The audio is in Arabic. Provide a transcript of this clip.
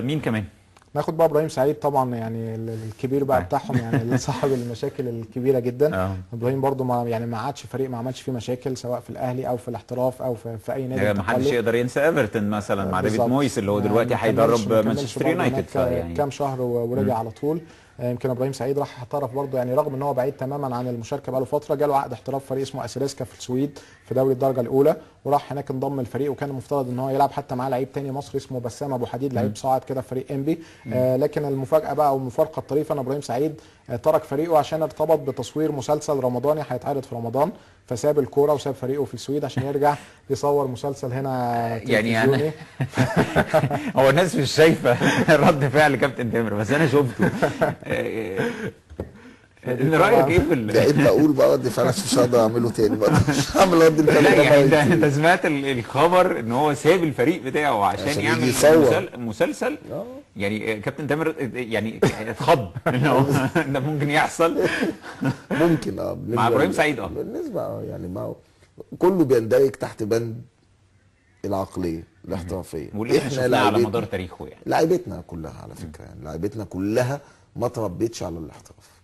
مين كمان؟ ناخد بقى ابراهيم سعيد طبعا، يعني الكبير بقى بتاعهم، يعني اللي صاحب المشاكل الكبيره جدا. ابراهيم برضو ما عادش فريق ما عملش فيه مشاكل، سواء في الاهلي او في الاحتراف او في اي نادي ما حدش انتقل له. يقدر ينسى ايفرتون مثلا مع ديفيد بالظبط. مويس اللي هو دلوقتي ما هيدرب كملش مانشستر برضه يونايتد، هناك فيعني كام شهر ورجع على طول. يمكن ابراهيم سعيد راح احترف برضه، يعني رغم ان هو بعيد تماما عن المشاركه بقاله فتره، جاله عقد احتراف فريق اسمه اسيريسكا في السويد في دوري الدرجه الاولى، وراح هناك انضم الفريق، وكان المفترض ان هو يلعب حتى معاه لعيب تاني مصري اسمه بسام ابو حديد، لعيب صاعد كده في فريق انبي. لكن المفاجاه بقى او المفارقه الطريفه ان ابراهيم سعيد ترك فريقه عشان ارتبط بتصوير مسلسل رمضاني هيتعرض في رمضان، فساب الكوره وساب فريقه في السويد عشان يرجع يصور مسلسل هنا يعني انا تلفزيوني. هو الناس مش شايفه رد فعل كابتن تامر، بس انا شفته. فدي رايك طبعا ايه في بقيت اقول بقى رد فعل، مش هقدر اعمله تاني بقى، مش هعمل رد الفعل لا اللي يعني انا انت عملته. سمعت الخبر ان هو ساب الفريق بتاعه عشان عشان يجي يعمل يصور. مسلسل. اه يعني كابتن تامر يعني اتخض ان هو ده ممكن يحصل ممكن مع بالنسبه ابراهيم سعيد. بالنسبه يعني ما هو كله بيندرج تحت بند العقليه الاحترافيه. واللي احنا شفناه على مدار لعيبتنا تاريخه يعني. لعيبتنا كلها على فكره، يعني لعيبتنا كلها ما تربيتش على الاحتراف.